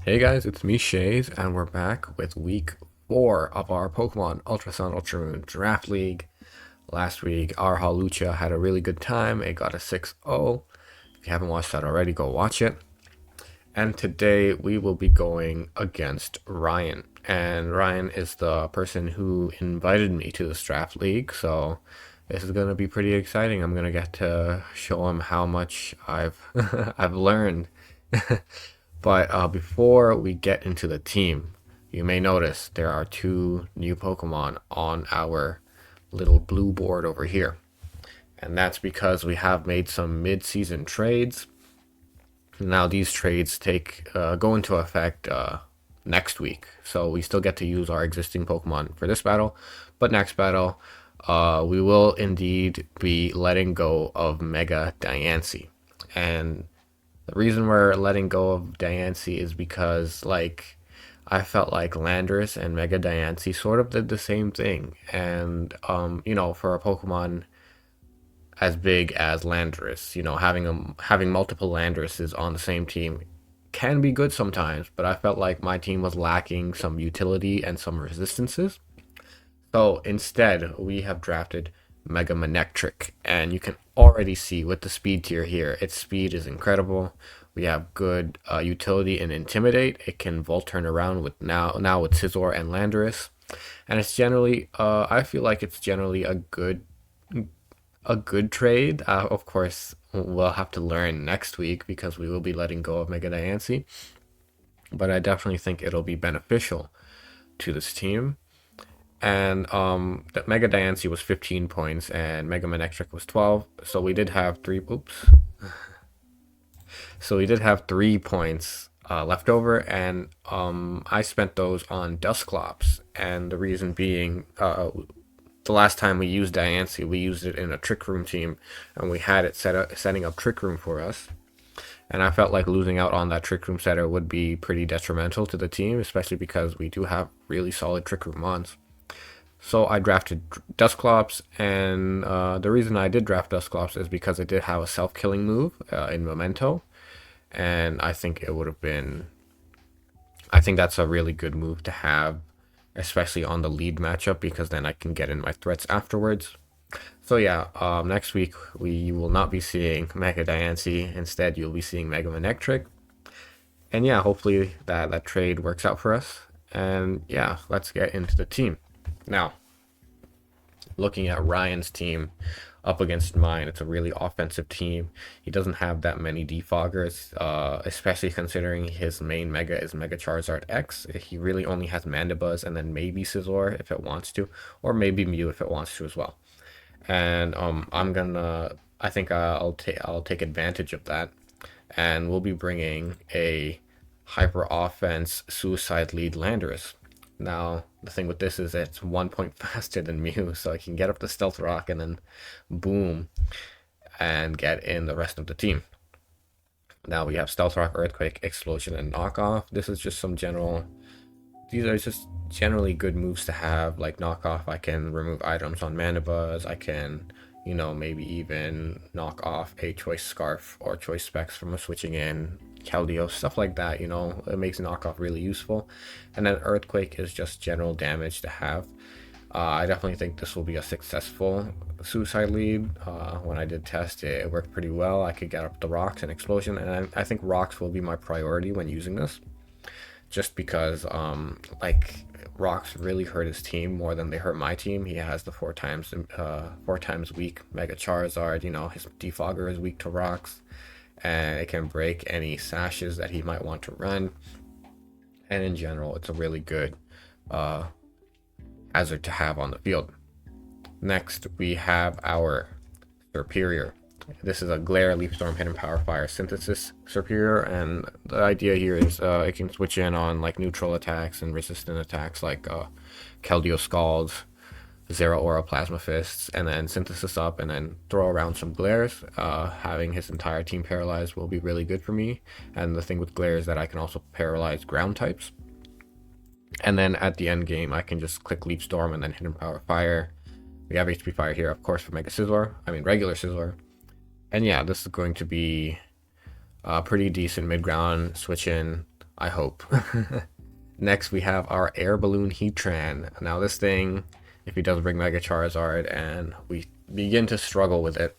Hey guys, it's me Shays, and we're back with week 4 of our Pokemon Ultra Sun Ultra Moon Draft League. Last week, our Halucha had a really good time. It got a 6-0. If you haven't watched that already, go watch it. And today, we will be going against Ryan. And Ryan is the person who invited me to this draft league, so this is going to be pretty exciting. I'm going to get to show him how much I've I've learned. But before we get into the team, you may notice there are two new Pokemon on our little blue board over here. And that's because we have made some mid-season trades. Now these trades go into effect next week. So we still get to use our existing Pokemon for this battle. But next battle, we will indeed be letting go of Mega Diancie. And the reason we're letting go of Diancie is because, I felt like Landorus and Mega Diancie sort of did the same thing. And, for a Pokemon as big as Landorus, having multiple Landoruses on the same team can be good sometimes, but I felt like my team was lacking some utility and some resistances. So instead, we have drafted Mega Manectric, and you can already see with the speed tier here, its speed is incredible. We have good utility in Intimidate. It can Volt turn around with now with Scizor and Landorus, and it's generally I feel like it's generally a good trade. Of course, we'll have to learn next week because we will be letting go of Mega Diancie, but I definitely think it'll be beneficial to this team. And that Mega Diancie was 15 points and Mega Manectric was 12. So we did have three. Oops. So we did have 3 points left over, and I spent those on Dusclops. And the reason being, the last time we used Diancie, we used it in a Trick Room team, and we had it setting up Trick Room for us. And I felt like losing out on that Trick Room setter would be pretty detrimental to the team, especially because we do have really solid Trick Room mons. So I drafted Dusclops, and the reason I did draft Dusclops is because it did have a self-killing move in Memento, and I think it would have been. I think that's a really good move to have, especially on the lead matchup, because then I can get in my threats afterwards. So yeah, next week we will not be seeing Mega Diancie. Instead, you'll be seeing Mega Manectric. And yeah, hopefully that trade works out for us. And yeah, let's get into the team. Now, looking at Ryan's team up against mine, it's a really offensive team. He doesn't have that many defoggers, especially considering his main Mega is Mega Charizard X. He really only has Mandibuzz and then maybe Scizor if it wants to, or maybe Mew if it wants to as well. And I think I'll take advantage of that, and we'll be bringing a hyper offense suicide lead Landorus. Now, the thing with this is it's 1 point faster than Mew, so I can get up the Stealth Rock and then boom, and get in the rest of the team. Now we have Stealth Rock, Earthquake, Explosion, and Knockoff. These are just generally good moves to have. Like Knockoff, I can remove items on Mandibuzz. I can, maybe even knock off a Choice Scarf or Choice Specs from switching in Keldeo, stuff like that. It makes knockoff really useful. And then Earthquake is just general damage to have. I definitely think this will be a successful suicide lead. When I did test it, it worked pretty well. I could get up the rocks and explosion, and I think rocks will be my priority when using this, just because rocks really hurt his team more than they hurt my team. He has the four times weak Mega Charizard. His defogger is weak to rocks, and it can break any sashes that he might want to run. And in general, it's a really good hazard to have on the field. Next, we have our Superior. This is a Glare, Leaf Storm, Hidden Power, Fire, Synthesis Superior, and the idea here is it can switch in on neutral attacks and resistant attacks like Keldeo Scalds, Zero Aura Plasma Fists, and then Synthesis up and then throw around some Glares. Having his entire team paralyzed will be really good for me, and the thing with Glare is that I can also paralyze ground types. And then at the end game, I can just click Leaf Storm and then Hidden Power Fire. We have HP Fire here, of course, for regular Scizor. And yeah, this is going to be a pretty decent mid-ground switch in I hope. Next, we have our Air Balloon Heatran. Now, this thing, if he does bring Mega Charizard and we begin to struggle with it,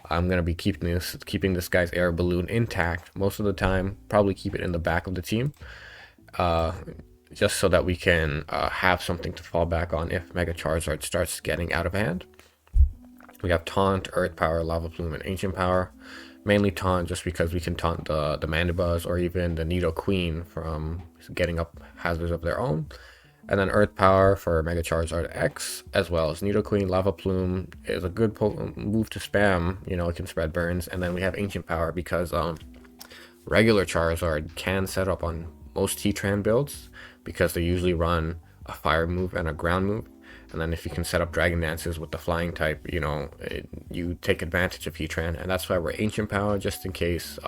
I'm gonna be keeping this guy's Air Balloon intact most of the time. Probably keep it in the back of the team, just so that we can have something to fall back on if Mega Charizard starts getting out of hand. We have Taunt, Earth Power, Lava Plume, and Ancient Power. Mainly Taunt, just because we can taunt the Mandibuzz or even the Nidoqueen from getting up hazards of their own. And then Earth Power for Mega Charizard X, as well as Nidoqueen. Lava Plume is a good move to spam. You know, it can spread burns. And then we have Ancient Power because regular Charizard can set up on most Heatran builds because they usually run a fire move and a ground move. And then if you can set up Dragon Dances with the flying type, you know, you take advantage of Heatran. And that's why we're Ancient Power, just in case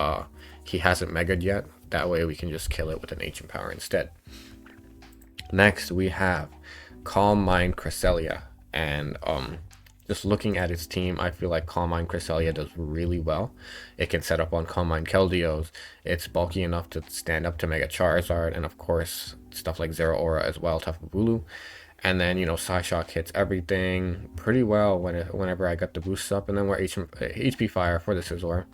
he hasn't Mega'd yet. That way we can just kill it with an Ancient Power instead. Next, we have Calm Mind Cresselia. And just looking at its team, I feel like Calm Mind Cresselia does really well. It can set up on Calm Mind Keldeos. It's bulky enough to stand up to Mega Charizard. And of course, stuff like Zero Aura as well, Tapu Bulu. And then, you know, Psyshock hits everything pretty well whenever I got the boosts up. And then we're HP Fire for the Scizor.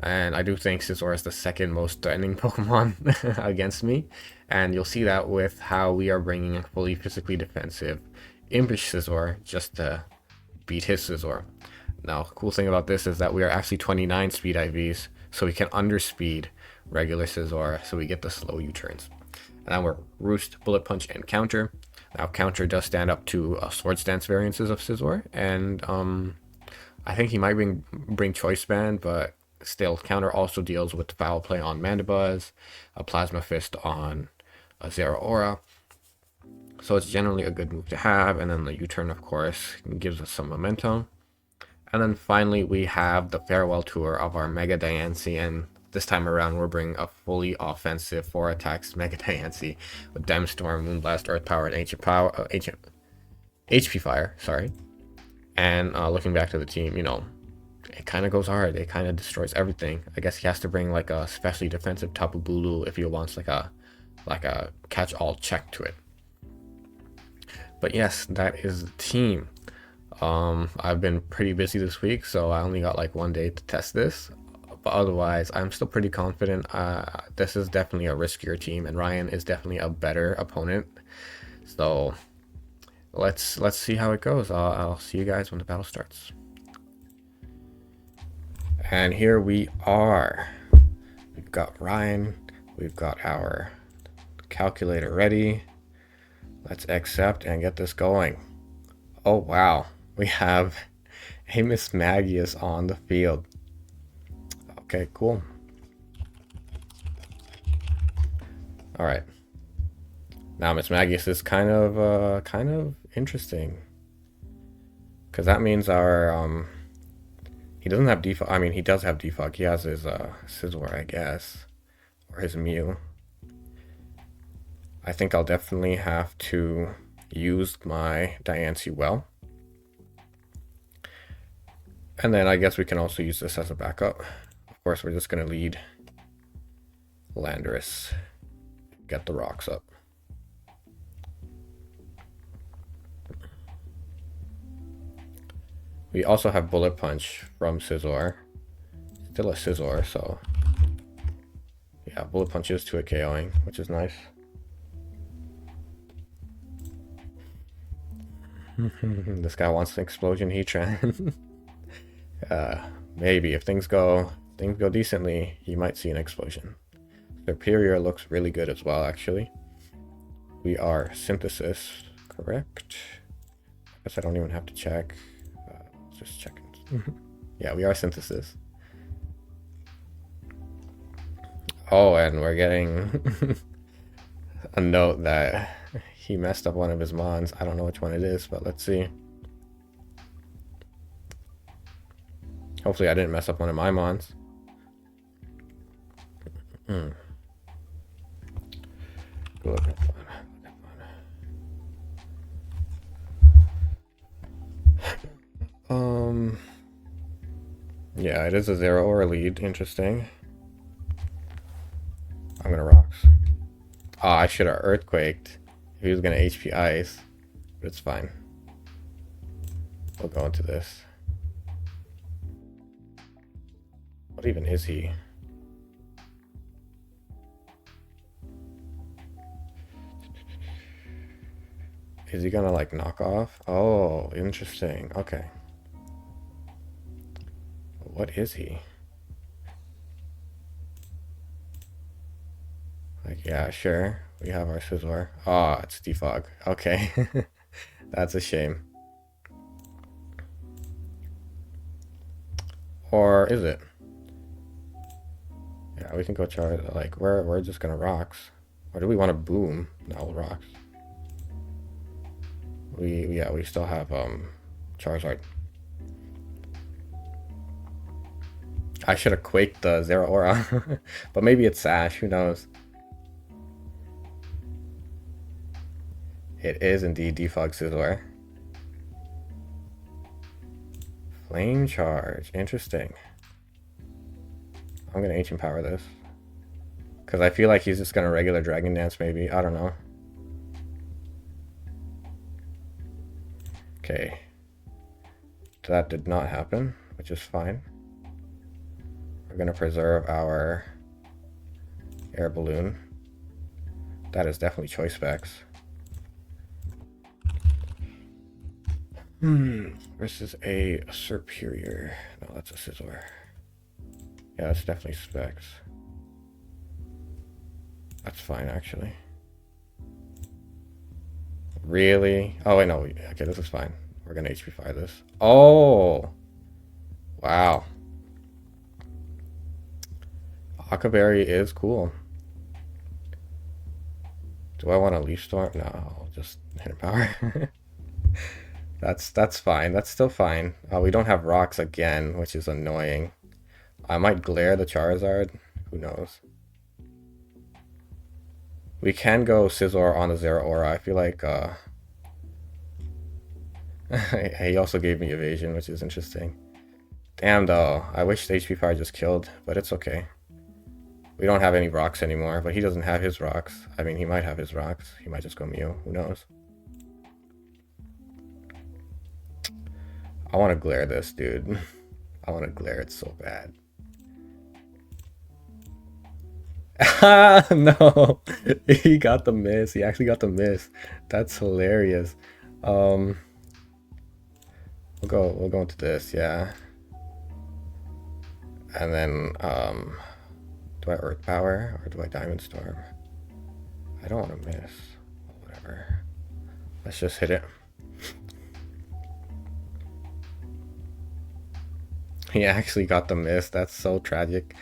And I do think Scizor is the second most threatening Pokemon against me. And you'll see that with how we are bringing a fully physically defensive Impish Scizor just to beat his Scizor. Now, cool thing about this is that we are actually 29 speed IVs. So we can underspeed regular Scizor. So we get the slow U-turns. And then we're Roost, Bullet Punch, and Counter. Now, Counter does stand up to Swords Dance variances of Scizor, and I think he might bring Choice Band, but still, Counter also deals with Foul Play on Mandibuzz, a Plasma Fist on a Zero Aura, so it's generally a good move to have. And then the U-turn, of course, gives us some momentum. And then finally, we have the Farewell Tour of our Mega Diancie, and this time around, we're bringing a fully offensive 4 attacks Mega Diancie with Dem Storm, Moonblast, Earth Power, and Ancient Power, HP Fire. Sorry. And looking back to the team, you know, it kind of goes hard. It kind of destroys everything. I guess he has to bring like a specially defensive Tapu Bulu if he wants like a catch-all check to it. But yes, that is the team. I've been pretty busy this week, so I only got like 1 day to test this. But otherwise, I'm still pretty confident. This is definitely a riskier team, and Ryan is definitely a better opponent. So let's see how it goes. I'll see you guys when the battle starts. And here we are. We've got Ryan. We've got our calculator ready. Let's accept and get this going. Oh wow, we have a Mismagius on the field. Okay, cool. All right. Now Mismagius is kind of interesting, because that means our he doesn't have defog. I mean, he does have defog. He has his Scizor, I guess, or his Mew. I think I'll definitely have to use my Diancie well. And then I guess we can also use this as a backup. Of course, we're just going to lead Landorus, get the rocks up. We also have Bullet Punch from Scizor. Still a Scizor, so yeah, Bullet Punch is 2 KOing, which is nice. This guy wants an Explosion Heatran. Maybe if things go decently, you might see an explosion. Superior looks really good as well, actually. We are Synthesis, correct? I guess I don't even have to check. Just checking. Yeah, we are Synthesis. Oh, and we're getting a note that he messed up one of his mons. I don't know which one it is, but let's see. Hopefully I didn't mess up one of my mons. Good look at that. Yeah, it is a Zero Aura lead. Interesting. I'm gonna rocks. Oh, I should have earthquaked if he was gonna HP ice, but it's fine. We'll go into this. What even is he? Is he gonna like knock off? Oh, interesting. Okay. What is he? Like, yeah, sure. We have our Scizor. Oh, it's defog. Okay. That's a shame. Or is it? Yeah, we can go charge. Like, we're just gonna rocks. Or do we want to boom? No, we'll rocks. We still have Charizard. I should have quaked the Zero Aura, but maybe it's Sash. Who knows? It is indeed defog Scizor. Flame charge. Interesting. I'm gonna Ancient Power this. Because I feel like he's just gonna regular Dragon Dance maybe. I don't know. Okay. So that did not happen, which is fine. We're gonna preserve our Air Balloon. That is definitely choice specs. Versus a Superior. No, that's a Scizor. Yeah, that's definitely specs. That's fine, actually. Really? Oh, wait, no. Okay, this is fine. We're gonna HP fire this. Oh! Wow. Huckleberry is cool. Do I want to Leaf Storm? No, I'll just hit power. That's fine. That's still fine. We don't have rocks again, which is annoying. I might glare the Charizard. Who knows? We can go Scizor on the Zero Aura. I feel like he also gave me evasion, which is interesting. Damn though, I wish the HP fire just killed, but it's okay. We don't have any rocks anymore, but he doesn't have his rocks. I mean, he might have his rocks. He might just go Mew. Who knows? I want to glare this, dude. I want to glare it so bad. No, he got the miss. He actually got the miss. That's hilarious. We'll go into this, yeah. And then do I Earth Power or do I Diamond Storm? I don't want to miss. Whatever. Let's just hit it. He actually got the miss. That's so tragic.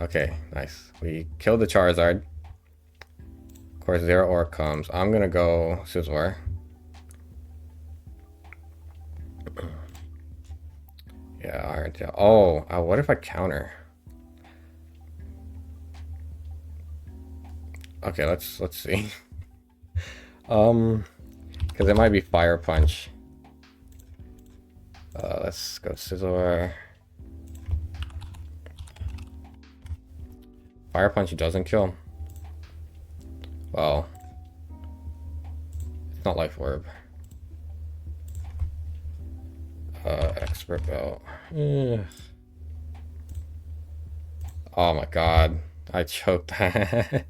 Okay, nice. We killed the Charizard. Of course, Zero Aura comes. I'm gonna go Scizor. Yeah, Iron Tail. Oh, what if I counter? Okay, let's see. Because it might be Fire Punch. Let's go Scizor. Fire Punch doesn't kill. Well, it's not Life Orb. Expert Belt. Oh my god, I choked that.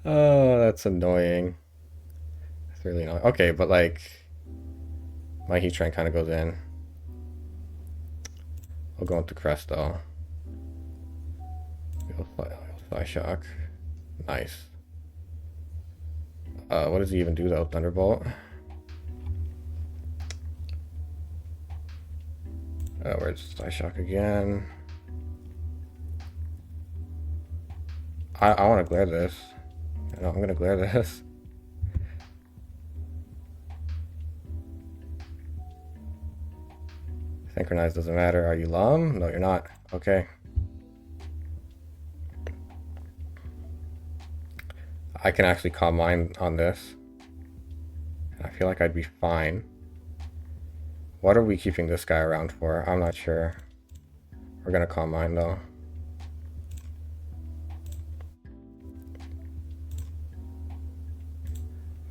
Oh, that's annoying. It's really annoying. Okay, but like, my Heatran kind of goes in. I'll go into Crest though. Fly Shock. Nice. What does he even do though? Thunderbolt. Where's Fly Shock again? I want to glare this. I know I'm gonna glare this. Synchronize doesn't matter. Are you Lum? No, you're not. Okay. I can actually Calm Mind on this. I feel like I'd be fine. What are we keeping this guy around for? I'm not sure. We're gonna Calm Mind though.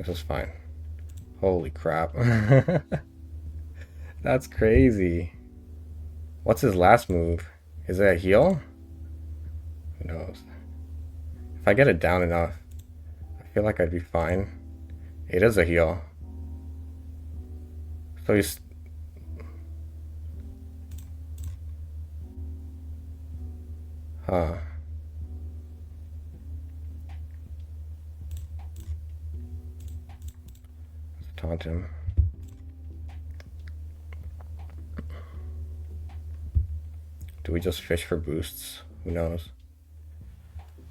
This is fine. Holy crap. That's crazy. What's his last move? Is it a heal? Who knows? If I get it down enough, I feel like I'd be fine. It is a heal. So he's... Huh. Let's taunt him. Do we just fish for boosts? Who knows?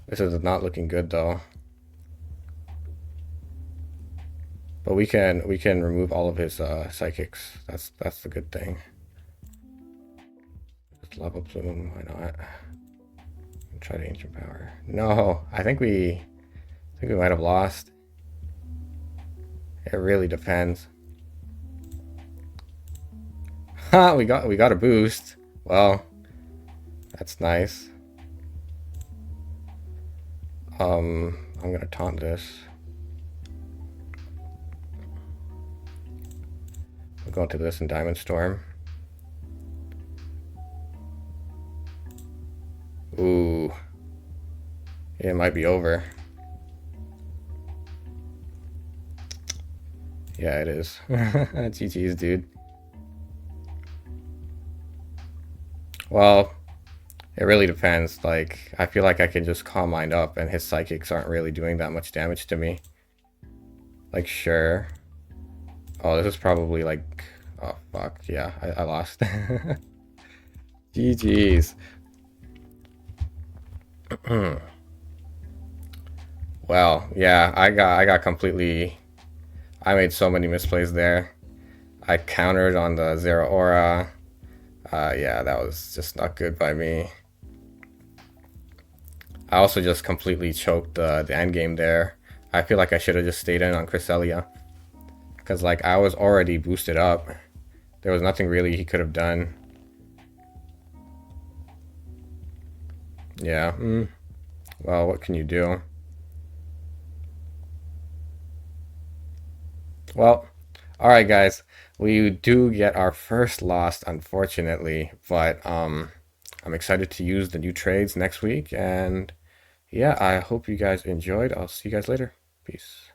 This is not looking good though. But we can remove all of his psychics. That's the good thing. Just level plume, why not? Try the ancient power. No, I think we might have lost. It really depends. Ha, we got a boost. Well, that's nice. I'm gonna taunt this. We'll go into this in Diamond Storm. Ooh. It might be over. Yeah, it is. GG's, dude. Well, it really depends. Like, I feel like I can just calm mind up and his psychics aren't really doing that much damage to me. Like, sure. Oh, this is probably like... Oh, fuck. Yeah, I lost. GG's. Well, yeah, I got completely... I made so many misplays there. I countered on the Zero Aura. Yeah, that was just not good by me. I also just completely choked the end game there. I feel like I should have just stayed in on Cresselia. Because, like, I was already boosted up. There was nothing really he could have done. Yeah. Well, what can you do? Well, alright guys. We do get our first loss, unfortunately. But I'm excited to use the new trades next week. And yeah, I hope you guys enjoyed. I'll see you guys later. Peace.